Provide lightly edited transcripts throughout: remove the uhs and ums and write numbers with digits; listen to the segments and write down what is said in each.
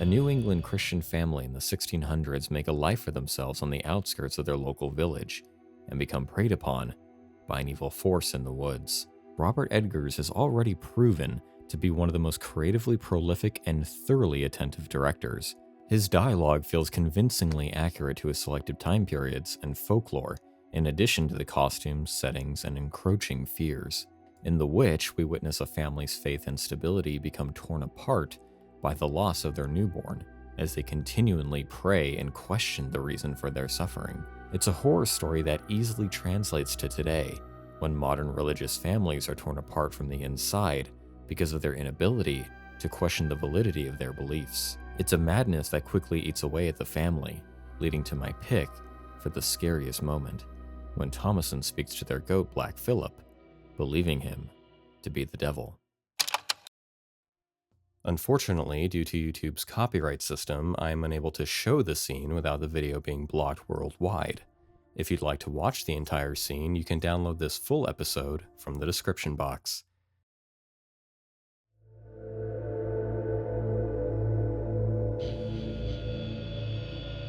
A New England Christian family in the 1600s make a life for themselves on the outskirts of their local village and become preyed upon by an evil force in the woods. Robert Edgers has already proven to be one of the most creatively prolific and thoroughly attentive directors. His dialogue feels convincingly accurate to his selected time periods and folklore, in addition to the costumes, settings, and encroaching fears. In The Witch, we witness a family's faith and stability become torn apart by the loss of their newborn, as they continually pray and question the reason for their suffering. It's a horror story that easily translates to today, when modern religious families are torn apart from the inside because of their inability to question the validity of their beliefs. It's a madness that quickly eats away at the family, leading to my pick for the scariest moment, when Thomason speaks to their goat Black Phillip, believing him to be the devil. Unfortunately, due to YouTube's copyright system, I am unable to show the scene without the video being blocked worldwide. If you'd like to watch the entire scene, you can download this full episode from the description box.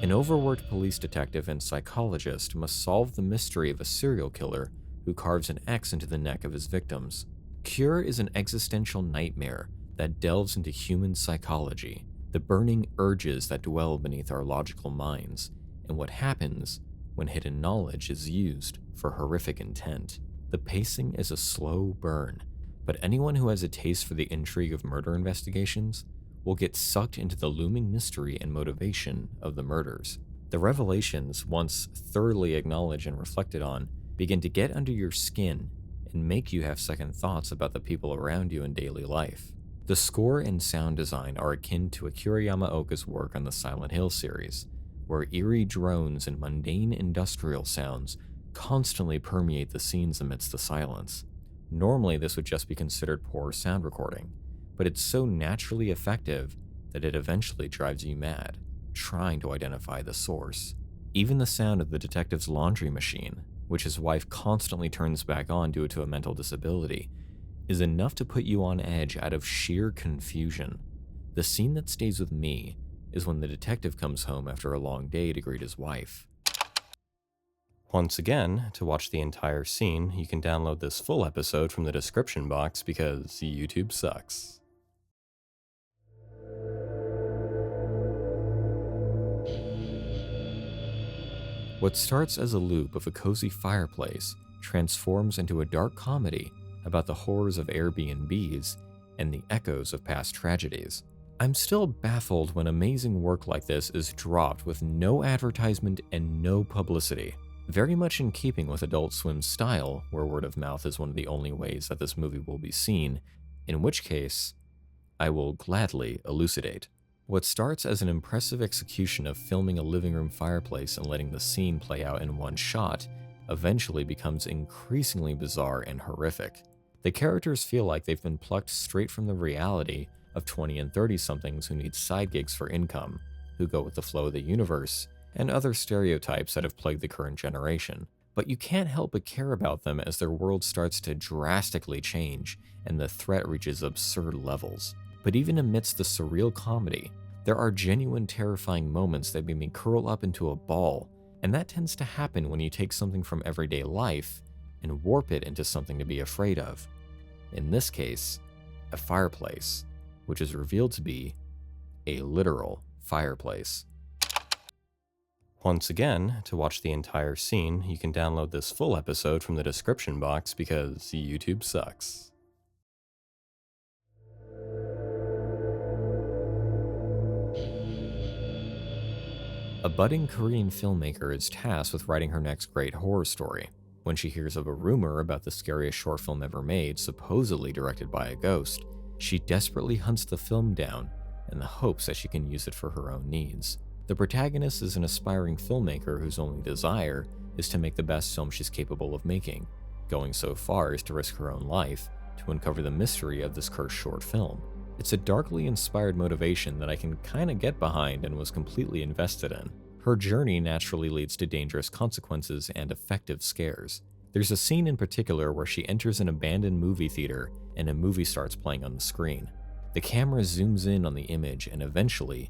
An overworked police detective and psychologist must solve the mystery of a serial killer who carves an X into the neck of his victims. Cure is an existential nightmare that delves into human psychology, the burning urges that dwell beneath our logical minds, and what happens when hidden knowledge is used for horrific intent. The pacing is a slow burn, but anyone who has a taste for the intrigue of murder investigations will get sucked into the looming mystery and motivation of the murders. The revelations, once thoroughly acknowledged and reflected on, begin to get under your skin and make you have second thoughts about the people around you in daily life. The score and sound design are akin to Akira Yamaoka's work on the Silent Hill series, where eerie drones and mundane industrial sounds constantly permeate the scenes amidst the silence. Normally, this would just be considered poor sound recording, but it's so naturally effective that it eventually drives you mad, trying to identify the source. Even the sound of the detective's laundry machine, which his wife constantly turns back on due to a mental disability, is enough to put you on edge out of sheer confusion. The scene that stays with me is when the detective comes home after a long day to greet his wife. Once again, to watch the entire scene, you can download this full episode from the description box because YouTube sucks. What starts as a loop of a cozy fireplace transforms into a dark comedy about the horrors of Airbnbs and the echoes of past tragedies. I'm still baffled when amazing work like this is dropped with no advertisement and no publicity. Very much in keeping with Adult Swim's style, where word of mouth is one of the only ways that this movie will be seen, in which case, I will gladly elucidate. What starts as an impressive execution of filming a living room fireplace and letting the scene play out in one shot eventually becomes increasingly bizarre and horrific. The characters feel like they've been plucked straight from the reality of 20 and 30-somethings who need side gigs for income, who go with the flow of the universe, and other stereotypes that have plagued the current generation. But you can't help but care about them as their world starts to drastically change and the threat reaches absurd levels. But even amidst the surreal comedy, there are genuine terrifying moments that make me curl up into a ball, and that tends to happen when you take something from everyday life and warp it into something to be afraid of. In this case, a fireplace, which is revealed to be a literal fireplace. Once again, to watch the entire scene, you can download this full episode from the description box because YouTube sucks. A budding Korean filmmaker is tasked with writing her next great horror story. When she hears of a rumor about the scariest short film ever made, supposedly directed by a ghost, she desperately hunts the film down in the hopes that she can use it for her own needs. The protagonist is an aspiring filmmaker whose only desire is to make the best film she's capable of making, going so far as to risk her own life to uncover the mystery of this cursed short film. It's a darkly inspired motivation that I can kinda get behind and was completely invested in. Her journey naturally leads to dangerous consequences and effective scares. There's a scene in particular where she enters an abandoned movie theater and a movie starts playing on the screen. The camera zooms in on the image and eventually,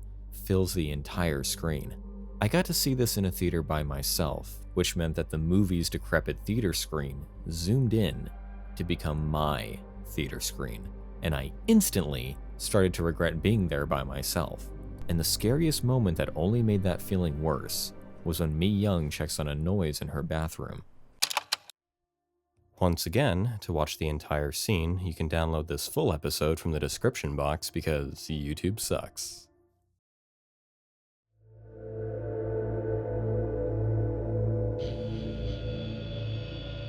fills the entire screen. I got to see this in a theater by myself, which meant that the movie's decrepit theater screen zoomed in to become my theater screen, and I instantly started to regret being there by myself. And the scariest moment that only made that feeling worse was when Mi Young checks on a noise in her bathroom. Once again, to watch the entire scene, you can download this full episode from the description box because YouTube sucks.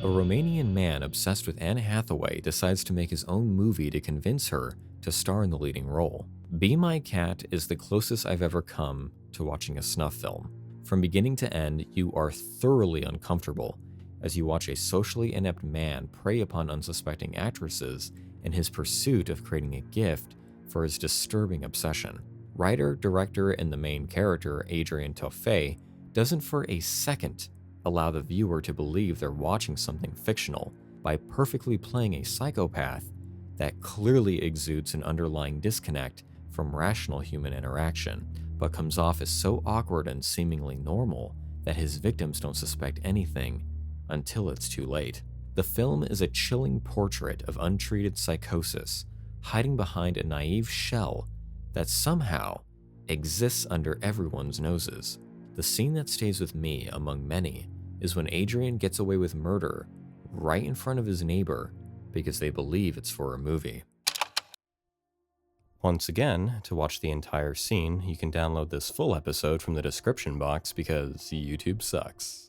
A Romanian man obsessed with Anne Hathaway decides to make his own movie to convince her to star in the leading role. Be My Cat is the closest I've ever come to watching a snuff film. From beginning to end, you are thoroughly uncomfortable as you watch a socially inept man prey upon unsuspecting actresses in his pursuit of creating a gift for his disturbing obsession. Writer, director, and the main character, Adrian Toffe, doesn't for a second allow the viewer to believe they're watching something fictional by perfectly playing a psychopath that clearly exudes an underlying disconnect from rational human interaction, but comes off as so awkward and seemingly normal that his victims don't suspect anything until it's too late. The film is a chilling portrait of untreated psychosis hiding behind a naive shell that somehow exists under everyone's noses. The scene that stays with me, among many, is when Adrian gets away with murder right in front of his neighbor because they believe it's for a movie. Once again, to watch the entire scene, you can download this full episode from the description box because YouTube sucks.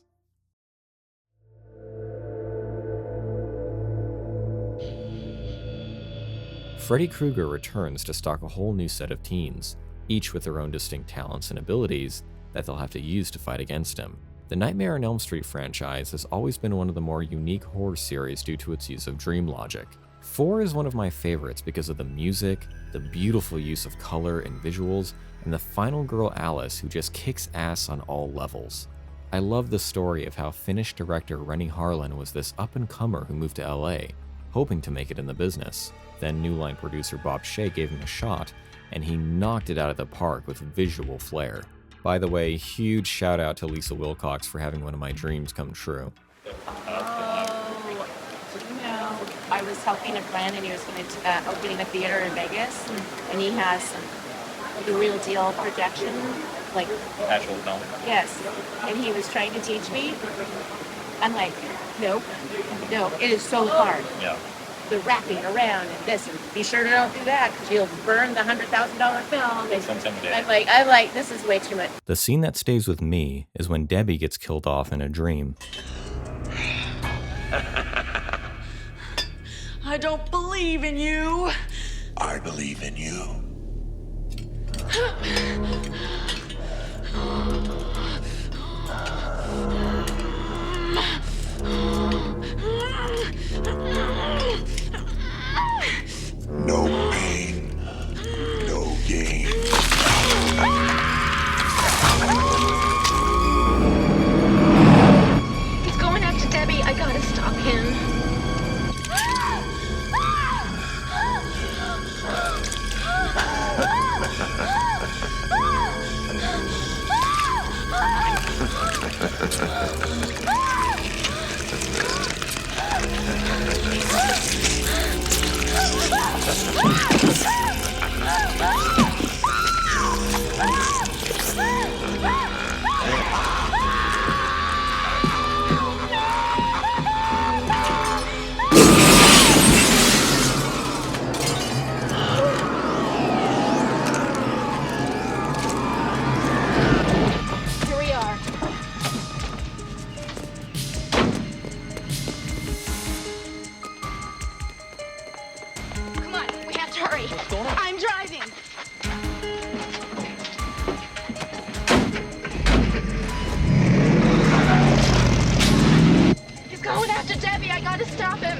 Freddy Krueger returns to stalk a whole new set of teens, each with their own distinct talents and abilities that they'll have to use to fight against him. The Nightmare on Elm Street franchise has always been one of the more unique horror series due to its use of dream logic. 4 is one of my favorites because of the music, the beautiful use of color and visuals, and the final girl Alice who just kicks ass on all levels. I love the story of how Finnish director Renny Harlin was this up-and-comer who moved to LA, hoping to make it in the business. Then New Line producer Bob Shea gave him a shot, and he knocked it out of the park with visual flair. By the way, huge shout out to Lisa Wilcox for having one of my dreams come true. I was helping a friend and he was going to opening a theater in Vegas, and he has the real deal projection, like actual film. Yes, and he was trying to teach me. I'm like, nope, no, it is so hard. Yeah. The wrapping around and this, and be sure to don't do that because you'll burn the $100,000 film. It's intimidating. I'm like, this is way too much. The scene that stays with me is when Debbie gets killed off in a dream. I don't believe in you. I believe in you. No pain, no gain. He's going after Debbie. I gotta stop him. I'm driving. He's going after Debbie. I gotta stop him.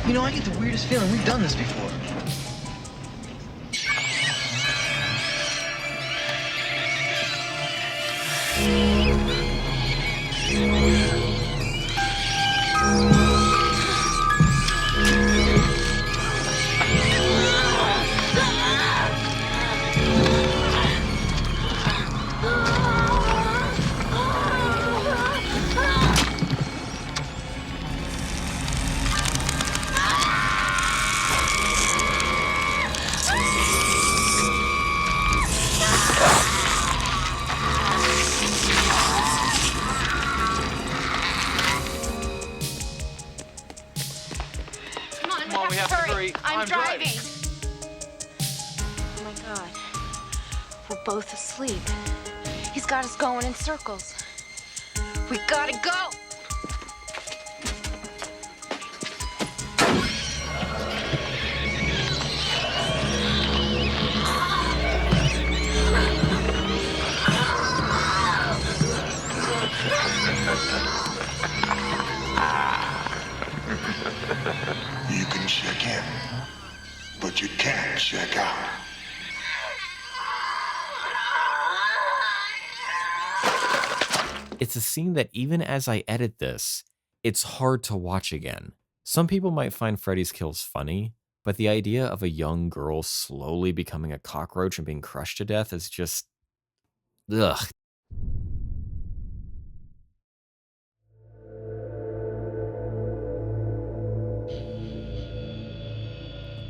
You know, I get the weirdest feeling we've done this before. We're both asleep. He's got us going in circles. We gotta go! You can check in, but you can't check out. It's a scene that even as I edit this, it's hard to watch again. Some people might find Freddy's kills funny, but the idea of a young girl slowly becoming a cockroach and being crushed to death is just... ugh.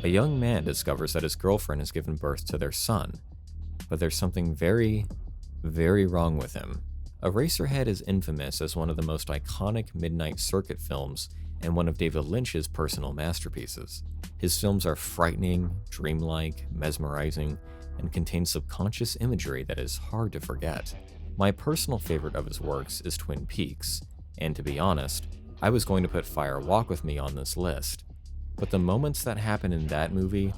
A young man discovers that his girlfriend has given birth to their son, but there's something very, very wrong with him. Eraserhead is infamous as one of the most iconic Midnight Circuit films and one of David Lynch's personal masterpieces. His films are frightening, dreamlike, mesmerizing, and contain subconscious imagery that is hard to forget. My personal favorite of his works is Twin Peaks, and to be honest, I was going to put Fire Walk with Me on this list, but the moments that happen in that movie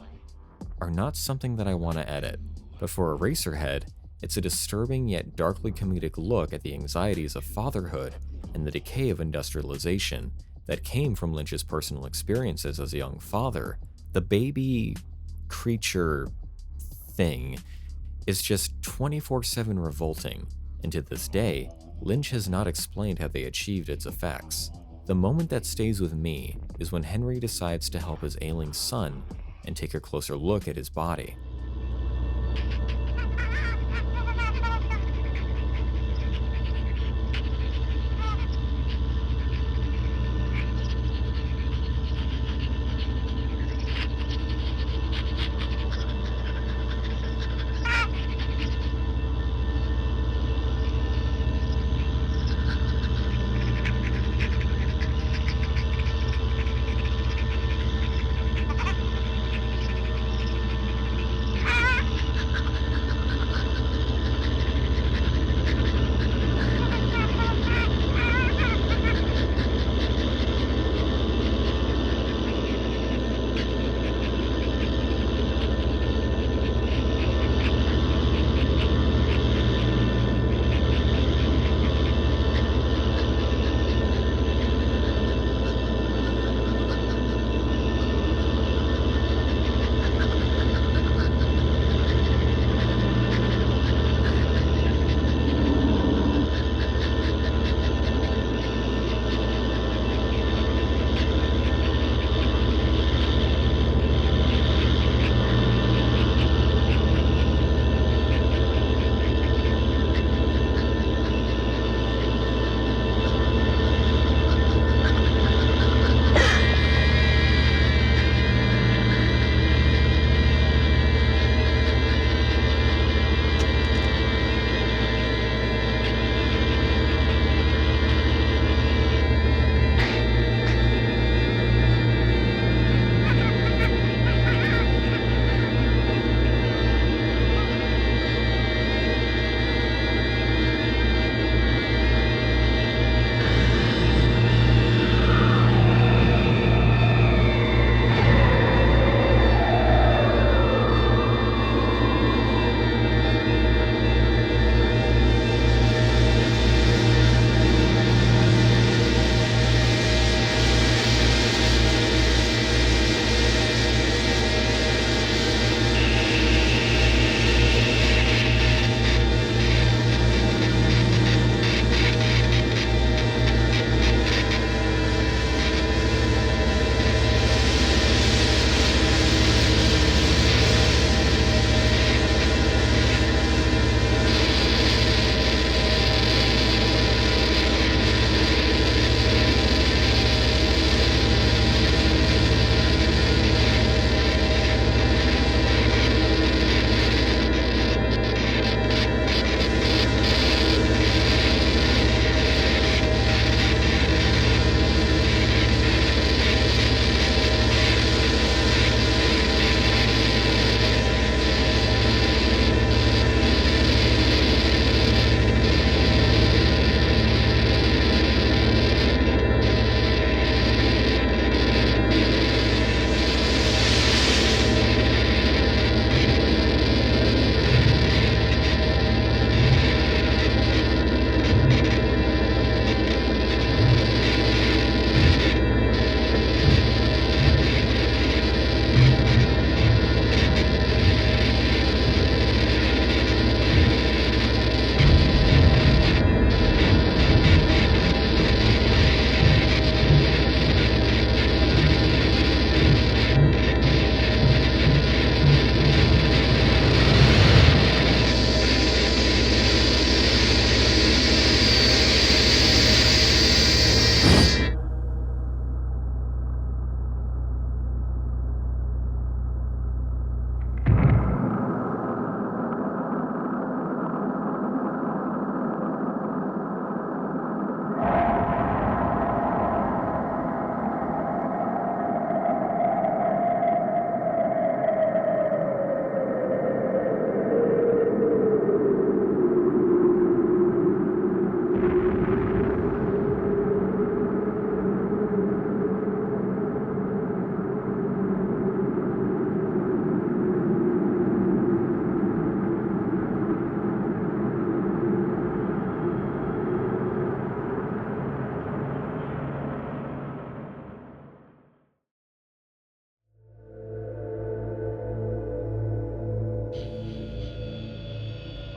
are not something that I want to edit. But for Eraserhead, it's a disturbing yet darkly comedic look at the anxieties of fatherhood and the decay of industrialization that came from Lynch's personal experiences as a young father. The baby creature thing is just 24/7 revolting, and to this day, Lynch has not explained how they achieved its effects. The moment that stays with me is when Henry decides to help his ailing son and take a closer look at his body.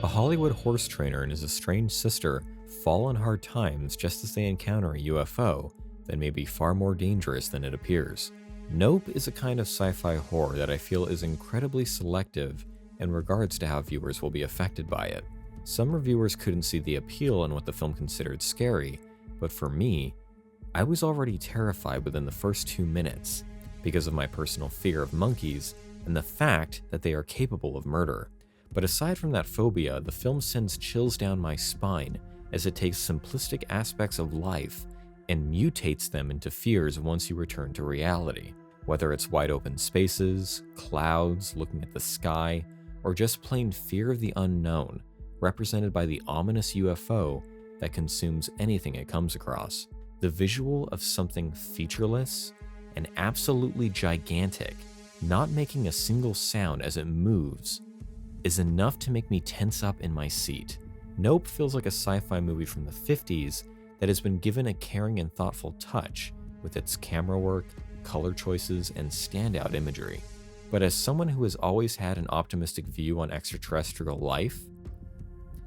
A Hollywood horse trainer and his estranged sister fall on hard times just as they encounter a UFO that may be far more dangerous than it appears. Nope is a kind of sci-fi horror that I feel is incredibly selective in regards to how viewers will be affected by it. Some reviewers couldn't see the appeal in what the film considered scary, but for me, I was already terrified within the first 2 minutes because of my personal fear of monkeys and the fact that they are capable of murder. But aside from that phobia, the film sends chills down my spine as it takes simplistic aspects of life and mutates them into fears once you return to reality. Whether it's wide open spaces, clouds, looking at the sky, or just plain fear of the unknown, represented by the ominous UFO that consumes anything it comes across. The visual of something featureless and absolutely gigantic, not making a single sound as it moves, is enough to make me tense up in my seat. Nope feels like a sci-fi movie from the 50s that has been given a caring and thoughtful touch with its camera work, color choices, and standout imagery. But as someone who has always had an optimistic view on extraterrestrial life,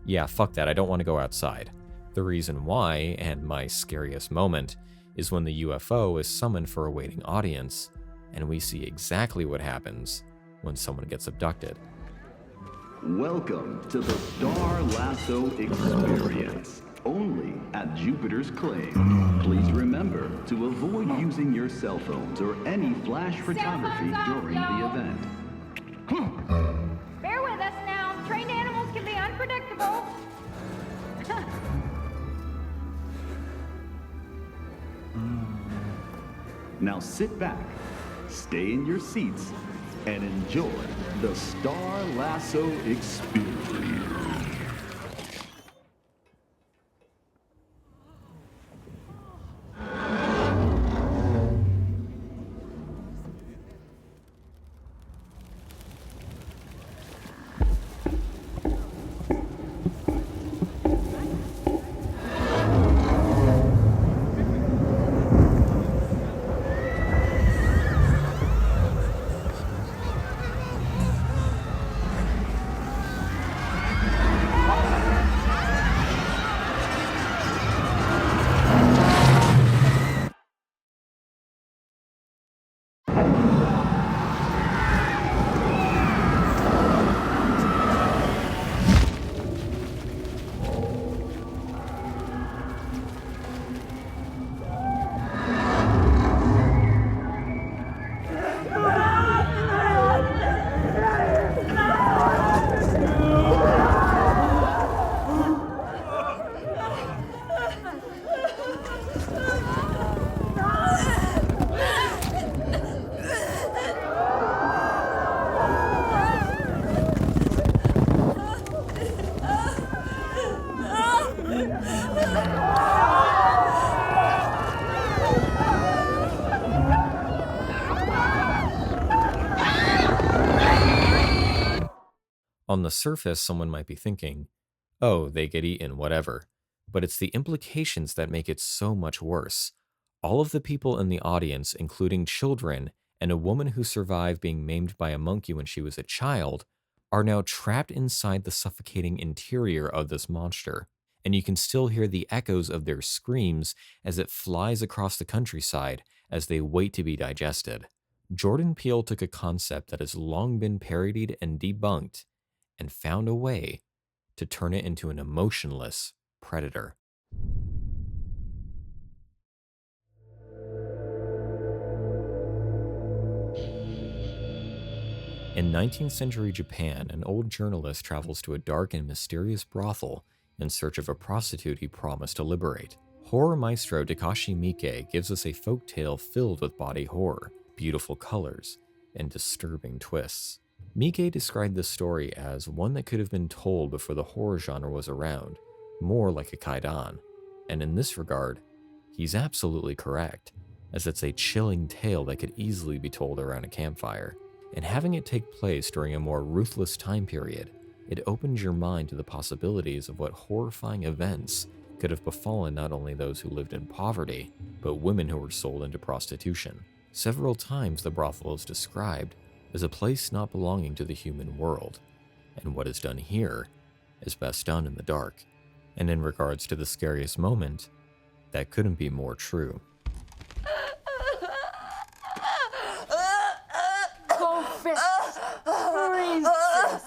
yeah, fuck that, I don't want to go outside. The reason why, and my scariest moment, is when the UFO is summoned for a waiting audience, and we see exactly what happens when someone gets abducted. Welcome to the Star Lasso Experience, only at Jupiter's Claim. Please remember to avoid using your cell phones or any flash photography during the event. Bear with us now. Trained animals can be unpredictable. Now sit back, stay in your seats, and enjoy the Star Lasso Experience. On the surface, someone might be thinking, oh, they get eaten, whatever. But it's the implications that make it so much worse. All of the people in the audience, including children and a woman who survived being maimed by a monkey when she was a child, are now trapped inside the suffocating interior of this monster. And you can still hear the echoes of their screams as it flies across the countryside as they wait to be digested. Jordan Peele took a concept that has long been parodied and debunked and found a way to turn it into an emotionless predator. In 19th century Japan, an old journalist travels to a dark and mysterious brothel in search of a prostitute he promised to liberate. Horror maestro Takashi Miike gives us a folktale filled with body horror, beautiful colors, and disturbing twists. Miike described this story as one that could have been told before the horror genre was around, more like a kaidan. And in this regard, he's absolutely correct, as it's a chilling tale that could easily be told around a campfire. And having it take place during a more ruthless time period, it opens your mind to the possibilities of what horrifying events could have befallen not only those who lived in poverty, but women who were sold into prostitution. Several times the brothel is described as a place not belonging to the human world, and what is done here is best done in the dark. And in regards to the scariest moment, that couldn't be more true. Go fist. Freeze this.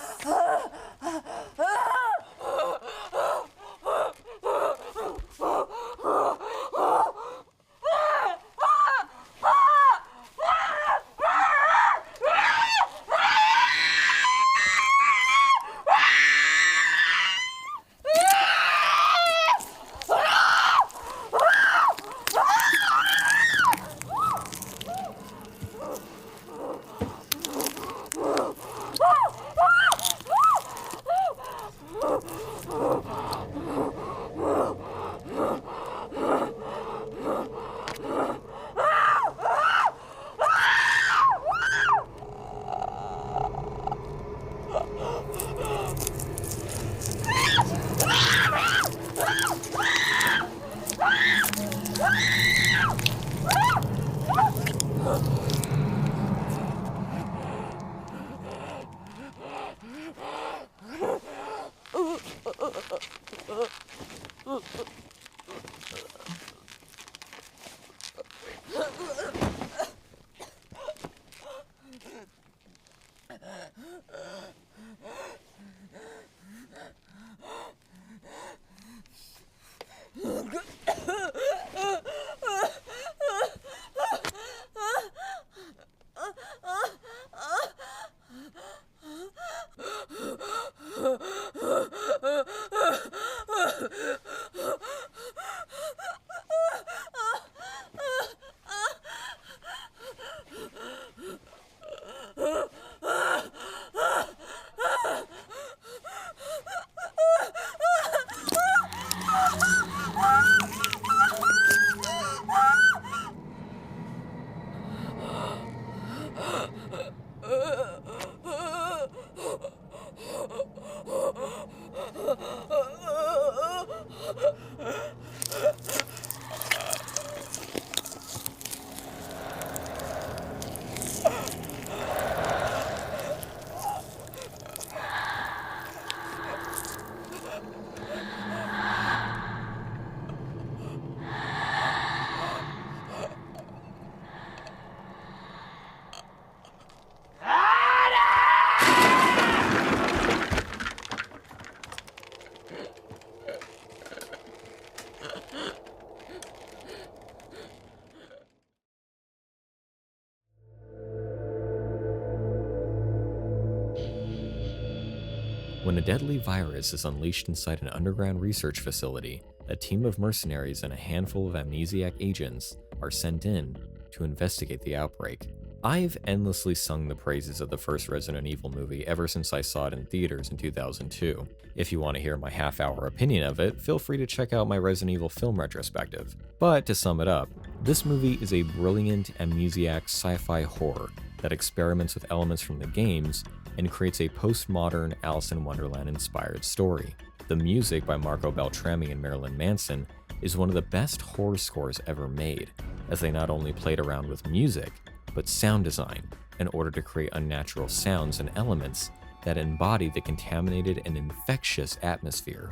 When a deadly virus is unleashed inside an underground research facility, a team of mercenaries and a handful of amnesiac agents are sent in to investigate the outbreak. I've endlessly sung the praises of the first Resident Evil movie ever since I saw it in theaters in 2002. If you want to hear my half-hour opinion of it, feel free to check out my Resident Evil film retrospective. But to sum it up, this movie is a brilliant amnesiac sci-fi horror that experiments with elements from the games and creates a postmodern Alice in Wonderland-inspired story. The music by Marco Beltrami and Marilyn Manson is one of the best horror scores ever made, as they not only played around with music, but sound design in order to create unnatural sounds and elements that embody the contaminated and infectious atmosphere.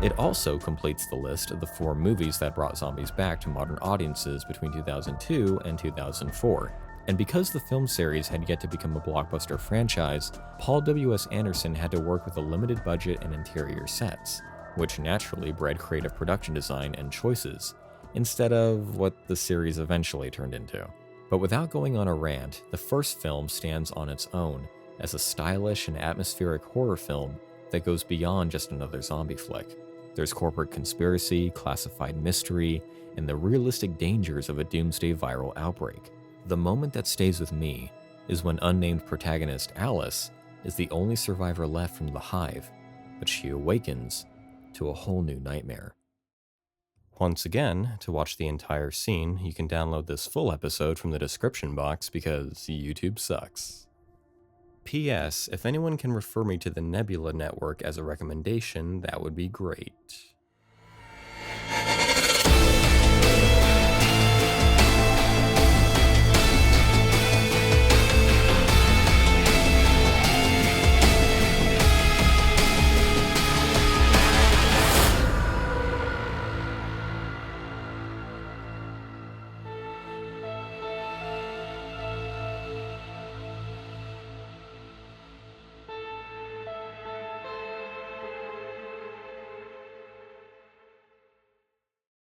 It also completes the list of the 4 movies that brought zombies back to modern audiences between 2002 and 2004. And because the film series had yet to become a blockbuster franchise, Paul W.S. Anderson had to work with a limited budget and interior sets, which naturally bred creative production design and choices, instead of what the series eventually turned into. But without going on a rant, the first film stands on its own as a stylish and atmospheric horror film that goes beyond just another zombie flick. There's corporate conspiracy, classified mystery, and the realistic dangers of a doomsday viral outbreak. The moment that stays with me is when unnamed protagonist Alice is the only survivor left from the hive, but she awakens to a whole new nightmare. Once again, to watch the entire scene, you can download this full episode from the description box because YouTube sucks. P.S. If anyone can refer me to the Nebula Network as a recommendation, that would be great.